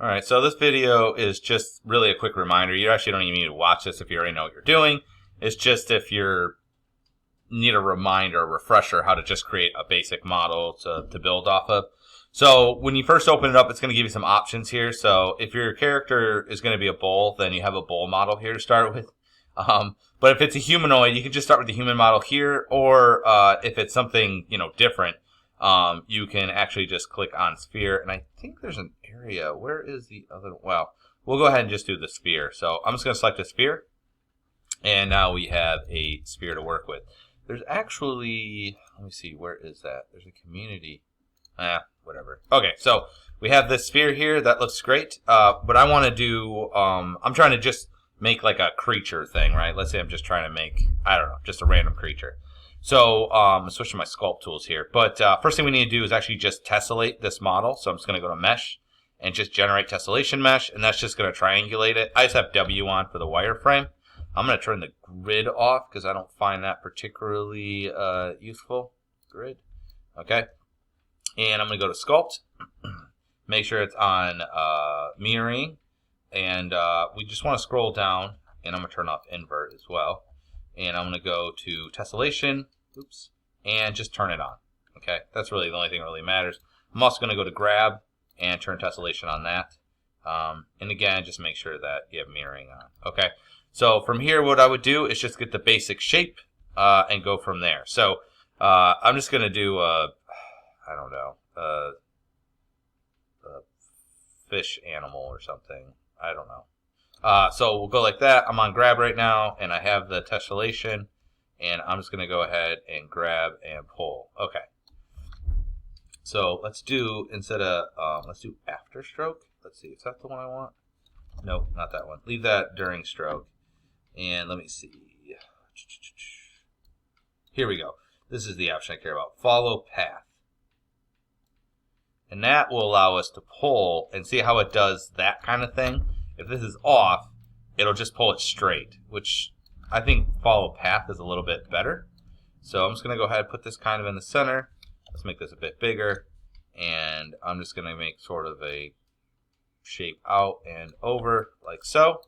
Alright, so this video is just really a quick reminder. You actually don't even need to watch this if you already know what you're doing. It's just if you need a reminder, a refresher, how to just create a basic model to build off of. So when you first open it up, it's going to give you some options here. So if your character is going to be a bull, then you have a bull model here to start with. But if it's a humanoid, you can just start with the human model here. Or if it's something different, you can actually just click on sphere. And I think there's an area. Where is the other? Well, we'll go ahead and just do the sphere. So I'm just going to select a sphere. And now we have a sphere to work with. There's actually, let me see, where is that? There's a community. Whatever. Okay, so we have this sphere here. That looks great. But I want to do, I'm trying to just make like a creature thing, right? Let's say I'm just trying to make, I don't know, just a random creature. So I'm switching my sculpt tools here. But first thing we need to do is actually just tessellate this model. So I'm just going to go to mesh and just generate tessellation mesh. And that's just going to triangulate it. I just have W on for the wireframe. I'm going to turn the grid off because I don't find that particularly useful. Grid. Okay. And I'm going to go to Sculpt. Make sure it's on mirroring. And we just want to scroll down. And I'm going to turn off invert as well. And I'm going to go to tessellation. Oops. And just turn it on. Okay. That's really the only thing that really matters. I'm also going to go to grab and turn tessellation on that. And again, just make sure that you have mirroring on. Okay. So from here, what I would do is just get the basic shape and go from there. So I'm just going to do a fish animal or something. I don't know. So we'll go like that. I'm on grab right now, and I have the tessellation, and I'm just going to go ahead and grab and pull. Okay. So let's do, instead of, let's do after stroke. Let's see, is that the one I want? Nope, not that one. Leave that during stroke. And let me see. Here we go. This is the option I care about. Follow path. And that will allow us to pull and see how it does that kind of thing. If this is off, it'll just pull it straight, which I think follow path is a little bit better. So I'm just going to go ahead and put this kind of in the center. Let's make this a bit bigger. And I'm just going to make sort of a shape out and over like so.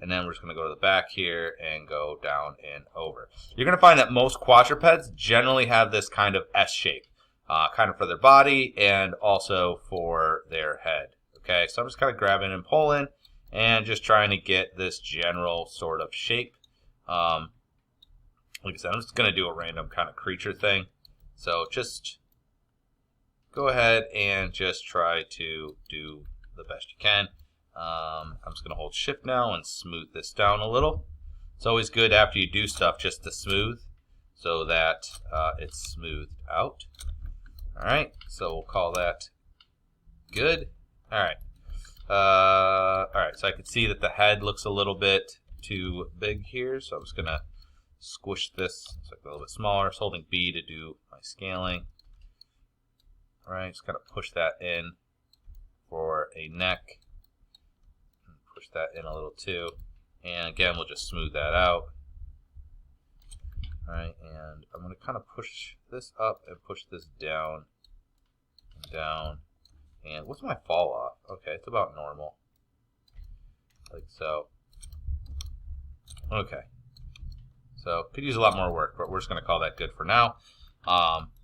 And then we're just going to go to the back here and go down and over. You're going to find that most quadrupeds generally have this kind of S shape. Kind of for their body and also for their head. Okay, so I'm just kind of grabbing and pulling and just trying to get this general sort of shape. Like I said, I'm just going to do a random kind of creature thing. So just go ahead and just try to do the best you can. I'm just going to hold shift now and smooth this down a little. It's always good after you do stuff just to smooth so that it's smoothed out. Alright, so we'll call that good. Alright. Alright, so I can see that the head looks a little bit too big here, so I'm just going to squish this so a little bit smaller. Just holding B to do my scaling. Alright, just kind of push that in for a neck. Push that in a little too. And again, we'll just smooth that out. Alright, and I'm going to kind of push this up and push this down and down. And what's my fall off? Okay, it's about normal. Like so. Okay. So, could use a lot more work, but we're just going to call that good for now.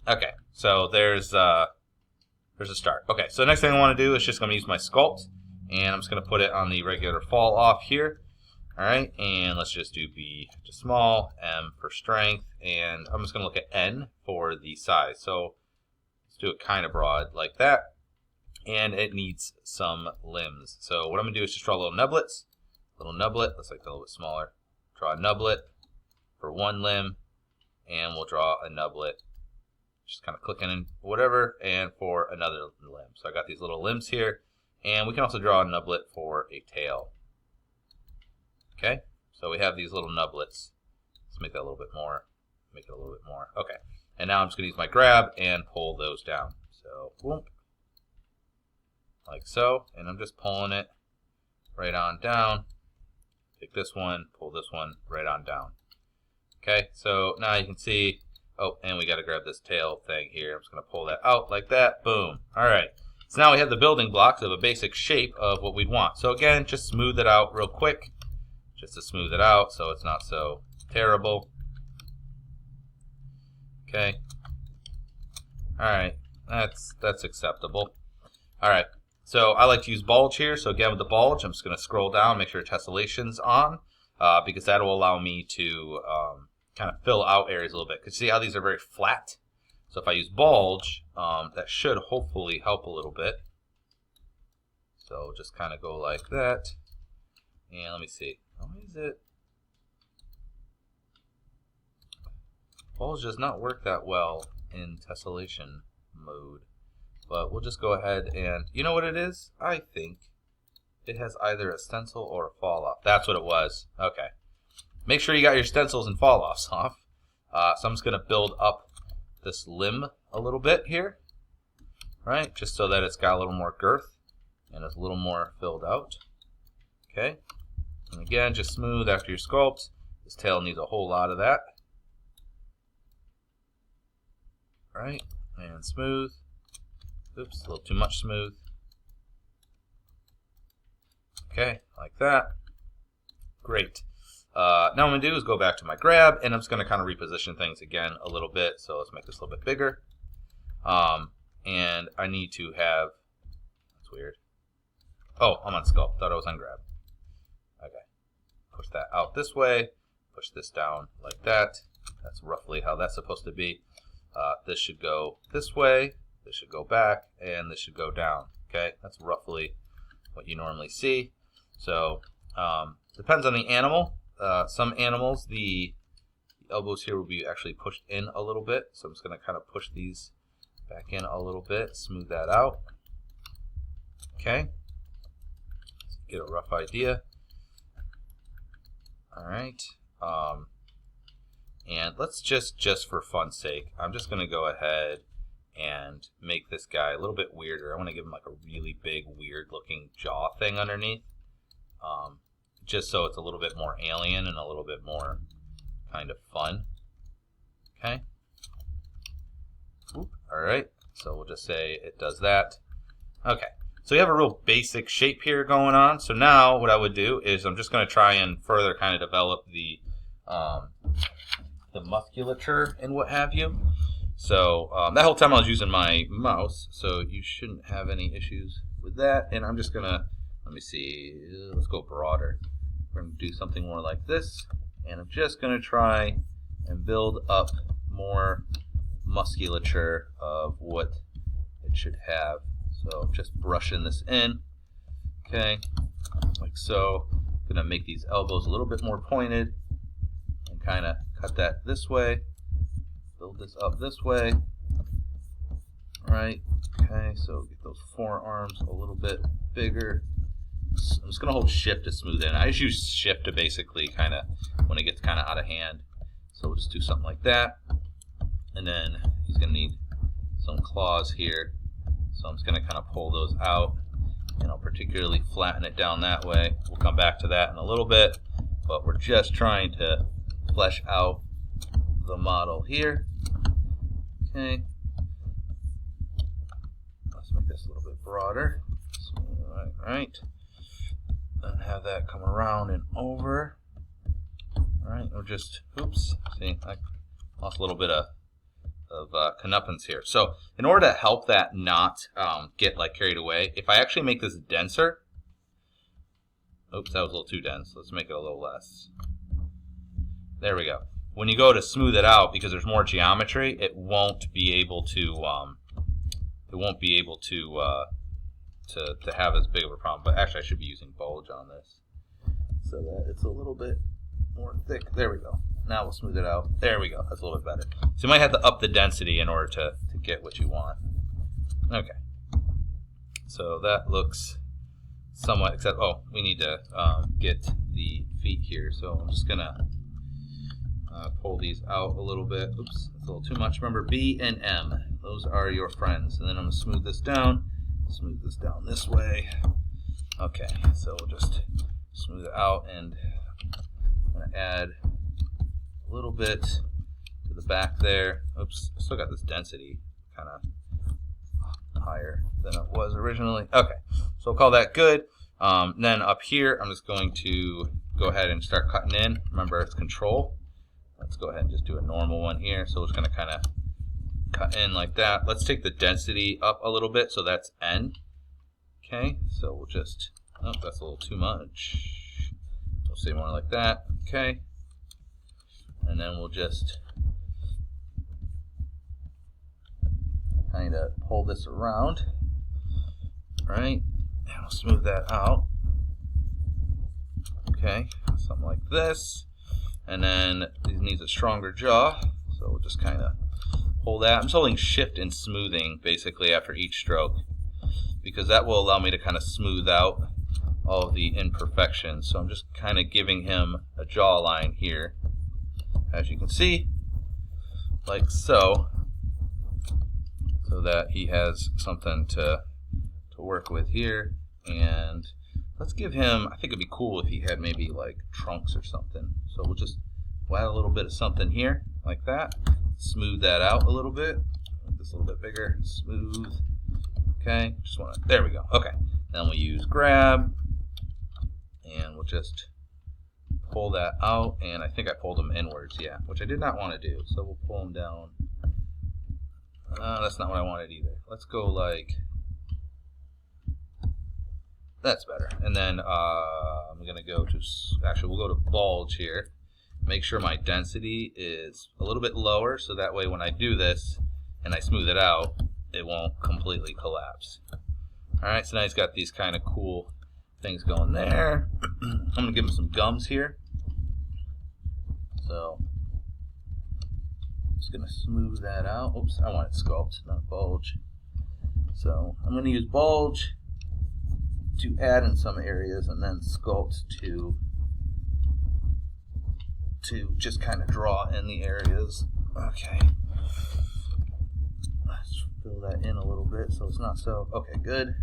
Okay, so there's a start. Okay, so the next thing I want to do is just going to use my sculpt. And I'm just going to put it on the regular fall off here. Alright, and let's just do B to small, M for strength, and I'm just going to look at N for the size. So let's do it kind of broad like that, and it needs some limbs. So what I'm going to do is just draw little nublets. Little nublet, let's make that a little bit smaller. Draw a nublet for one limb, and we'll draw a nublet, just kind of clicking in whatever, and for another limb. So I got these little limbs here, and we can also draw a nublet for a tail. Okay, so we have these little nublets. Let's make that a little bit more. Make it a little bit more. Okay, and now I'm just going to use my grab and pull those down. So, boom, like so. And I'm just pulling it right on down. Take this one, pull this one right on down. Okay, so now you can see, oh, and we got to grab this tail thing here. I'm just going to pull that out like that. Boom. All right. So now we have the building blocks of a basic shape of what we'd want. So again, just smooth it out real quick, just to smooth it out so it's not so terrible. Okay. Alright, that's acceptable. Alright, so I like to use bulge here. So again, with the bulge, I'm just going to scroll down, make sure tessellation's on, because that will allow me to kind of fill out areas a little bit. Because see how these are very flat? So if I use bulge, that should hopefully help a little bit. So just kind of go like that. And let me see. How is it? Bulge does not work that well in tessellation mode. But we'll just go ahead and, you know what it is? I think it has either a stencil or a fall off. That's what it was. Okay. Make sure you got your stencils and fall offs off. So I'm just going to build up this limb a little bit here, right? Just so that it's got a little more girth and it's a little more filled out. Okay. And again, just smooth after your sculpt. This tail needs a whole lot of that. Right? And smooth. Oops, a little too much smooth. Okay, like that. Great. Now what I'm going to do is go back to my grab, and I'm just going to kind of reposition things again a little bit. So let's make this a little bit bigger. And I need to have, that's weird. Oh, I'm on sculpt. Thought I was on grab. Okay. Push that out this way. Push this down like that. That's roughly how that's supposed to be. This should go this way. This should go back, and this should go down. Okay, that's roughly what you normally see. So depends on the animal. Some animals, the elbows here will be actually pushed in a little bit. So I'm just going to kind of push these back in a little bit, smooth that out. Okay, get a rough idea. All right. And let's just for fun's sake, I'm just going to go ahead and make this guy a little bit weirder. I want to give him like a really big, weird looking jaw thing underneath. Just so it's a little bit more alien and a little bit more kind of fun. Okay. Alright, so we'll just say it does that. Okay, so you have a real basic shape here going on. So now what I would do is I'm just going to try and further kind of develop the musculature and what have you. So that whole time I was using my mouse, so you shouldn't have any issues with that. And I'm just going to, let me see, let's go broader. We're going to do something more like this. And I'm just going to try and build up more musculature of what it should have. So I'm just brushing this in. Okay, like so. I'm going to make these elbows a little bit more pointed and kind of cut that this way. Build this up this way. Alright, okay, so get those forearms a little bit bigger. I'm just going to hold shift to smooth in. I just use shift to basically kind of, when it gets kind of out of hand. So we'll just do something like that. And then he's going to need some claws here. So I'm just going to kind of pull those out. And I'll particularly flatten it down that way. We'll come back to that in a little bit. But we're just trying to flesh out the model here. Okay. Let's make this a little bit broader. Right. And have that come around and over. Alright, we'll just, oops, see, I lost a little bit of knuppance here. So in order to help that not get like carried away, if I actually make this denser, oops, that was a little too dense. Let's make it a little less. There we go. When you go to smooth it out, because there's more geometry, it won't be able to have as big of a problem. But actually, I should be using bulge on this so that it's a little bit more thick. There we go. Now we'll smooth it out. There we go. That's a little bit better. So you might have to up the density in order to get what you want. Okay. So that looks somewhat, except, oh, we need to get the feet here. So I'm just going to pull these out a little bit. Oops, that's a little too much. Remember, B and M. Those are your friends. And then I'm going to smooth this down. Smooth this down this way. Okay, so we'll just smooth it out, and I'm going to add a little bit to the back there. Oops, I still got this density kind of higher than it was originally. Okay, so we'll call that good. Then up here, I'm just going to go ahead and start cutting in. Remember, it's control. Let's go ahead and just do a normal one here. So it's going to kind of cut in like that. Let's take the density up a little bit, so that's N. Okay, so we'll just, oh, that's a little too much. We'll say more like that. Okay, and then we'll just kind of pull this around, right? And we'll smooth that out. Okay, something like this. And then these needs a stronger jaw, so we'll just kind of pull that. I'm just holding shift and smoothing basically after each stroke, because that will allow me to kind of smooth out all of the imperfections. So I'm just kind of giving him a jawline here, as you can see, like so, so that he has something to work with here. And let's give him, I think it'd be cool if he had maybe like trunks or something. So we'll just add a little bit of something here, like that. Smooth that out a little bit. Make this a little bit bigger. Smooth. Okay, just want to, there we go. Okay, then we'll use grab, and we'll just pull that out. And I think I pulled them inwards, yeah, which I did not want to do. So we'll pull them down. That's not what I wanted either. Let's go like, that's better. And then I'm going to go to, actually we'll go to bulge here. Make sure my density is a little bit lower, so that way when I do this and I smooth it out, it won't completely collapse. Alright, so now he's got these kind of cool things going there. I'm going to give him some gums here. So, just going to smooth that out. Oops, I want it sculpt, not bulge. So, I'm going to use bulge to add in some areas, and then sculpt to just kind of draw in the areas. Okay. Let's fill that in a little bit so it's not so, okay, good.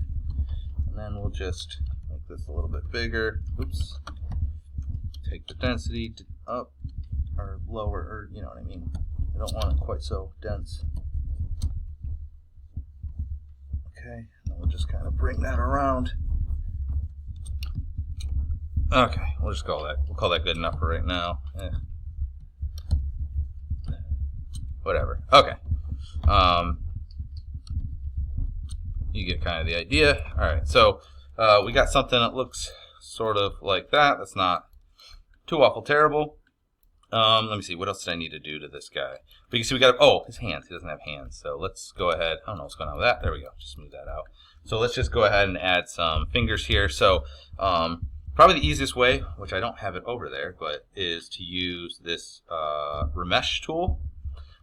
And then we'll just make this a little bit bigger. Oops. Take the density to up or lower, or you know what I mean. I don't want it quite so dense. Okay, and we'll just kind of bring that around. Okay, we'll just call that good enough for right now. Whatever. Okay. You get kind of the idea. All right. So we got something that looks sort of like that. That's not too awful terrible. Let me see. What else did I need to do to this guy? But you can see we got, oh, his hands. He doesn't have hands. So let's go ahead. I don't know what's going on with that. There we go. Just smooth that out. So let's just go ahead and add some fingers here. So probably the easiest way, which I don't have it over there, but is to use this remesh tool.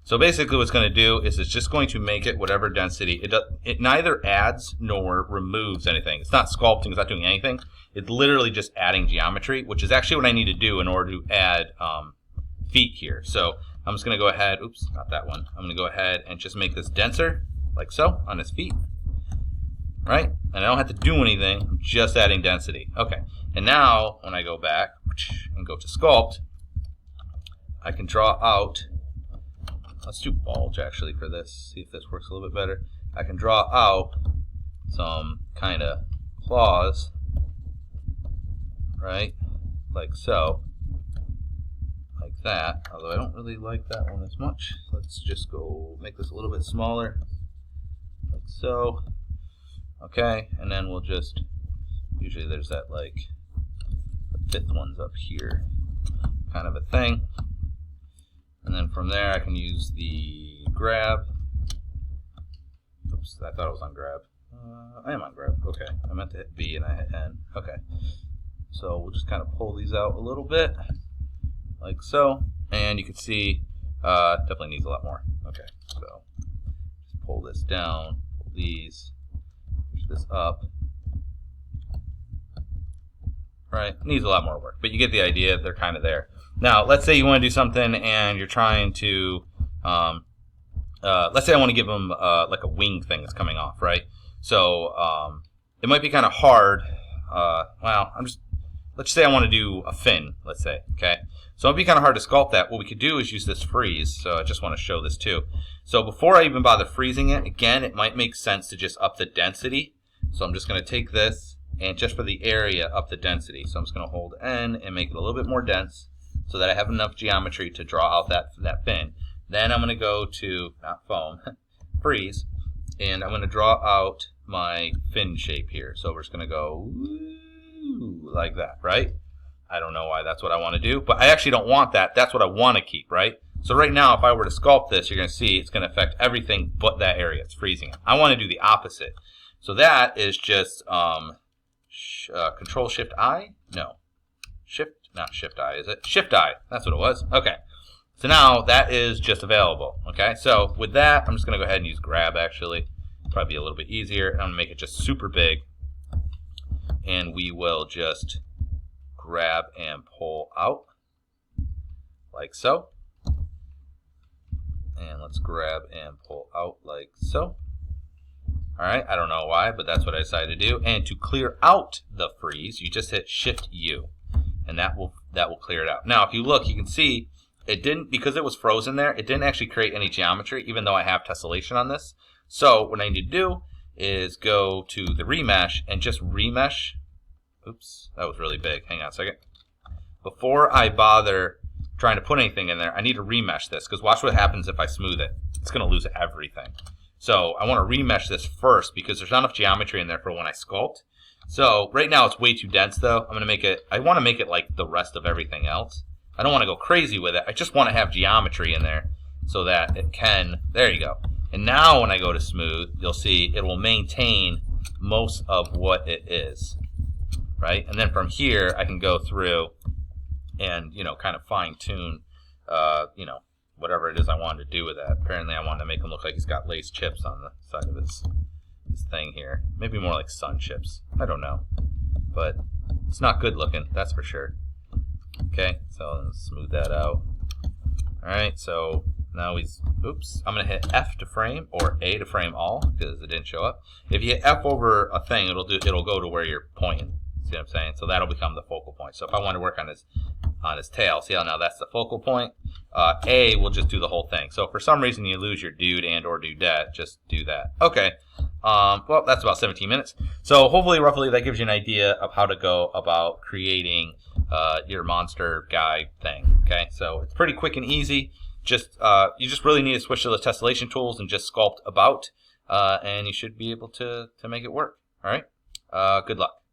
So basically what it's going to do is it's just going to make it whatever density. It neither adds nor removes anything. It's not sculpting. It's not doing anything. It's literally just adding geometry, which is actually what I need to do in order to add feet here. So I'm just going to go ahead. Oops, not that one. I'm going to go ahead and just make this denser, like so, on his feet. Right? And I don't have to do anything. I'm just adding density. Okay. And now, when I go back and go to sculpt, I can draw out, let's do bulge actually for this, see if this works a little bit better. I can draw out some kind of claws, right, like so, like that, although I don't really like that one as much. Let's just go make this a little bit smaller, like so. Okay, and then we'll just, usually there's that like, the fifth one's up here, kind of a thing. And then from there I can use the grab. Oops, I thought I was on grab. I am on grab, okay. I meant to hit B and I hit N, okay. So we'll just kind of pull these out a little bit, like so. And you can see, definitely needs a lot more. Okay, so just pull this down, pull these, push this up. Right, needs a lot more work, but you get the idea. They're kind of there. Now, let's say you want to do something and you're trying to, let's say I want to give them like a wing thing that's coming off, right? So it might be kind of hard. Well, let's say I want to do a fin, let's say, okay? So it'd be kind of hard to sculpt that. What we could do is use this freeze, so I just want to show this too. So before I even bother freezing it, again, it might make sense to just up the density. So I'm just going to take this, and just for the area, up the density. So I'm just going to hold N and make it a little bit more dense so that I have enough geometry to draw out that fin. Then I'm going to go to, not foam, freeze, and I'm going to draw out my fin shape here. So we're just going to go like that, right? I don't know why that's what I want to do, but I actually don't want that. That's what I want to keep, right? So right now, if I were to sculpt this, you're going to see it's going to affect everything but that area. It's freezing it. I want to do the opposite. So that is just Control Shift I? No. Not Shift I, is it? Shift I. That's what it was. Okay. So now that is just available. Okay. So with that, I'm just going to go ahead and use grab actually. Probably be a little bit easier. I'm going to make it just super big. And we will just grab and pull out like so. And let's grab and pull out like so. Alright, I don't know why, but that's what I decided to do. And to clear out the freeze, you just hit Shift U. And that will clear it out. Now, if you look, you can see it didn't, because it was frozen there, it didn't actually create any geometry, even though I have tessellation on this. So what I need to do is go to the remesh and just remesh. Oops, that was really big. Hang on a second. Before I bother trying to put anything in there, I need to remesh this, because watch what happens if I smooth it. It's going to lose everything. So I want to remesh this first because there's not enough geometry in there for when I sculpt. So right now it's way too dense though. I'm going to make it, I want to make it like the rest of everything else. I don't want to go crazy with it. I just want to have geometry in there so that it can, there you go. And now when I go to smooth, you'll see it will maintain most of what it is. Right? And then from here I can go through and, you know, kind of fine tune, you know, whatever it is I wanted to do with that. Apparently I wanted to make him look like he's got lace chips on the side of his thing here. Maybe more like sun chips. I don't know. But it's not good looking, that's for sure. Okay, so let's smooth that out. Alright, so now he's, oops, I'm going to hit F to frame or A to frame all because it didn't show up. If you hit F over a thing, it'll go to where you're pointing. See what I'm saying? So that'll become the focal point. So if I want to work on his tail, see how now that's the focal point? A will just do the whole thing. So if for some reason you lose your dude and or dudette, just do that. Okay. Well, that's about 17 minutes. So hopefully, roughly, that gives you an idea of how to go about creating your monster guy thing. Okay. So it's pretty quick and easy. Just you just really need to switch to the tessellation tools and just sculpt about, and you should be able to make it work. All right. Good luck.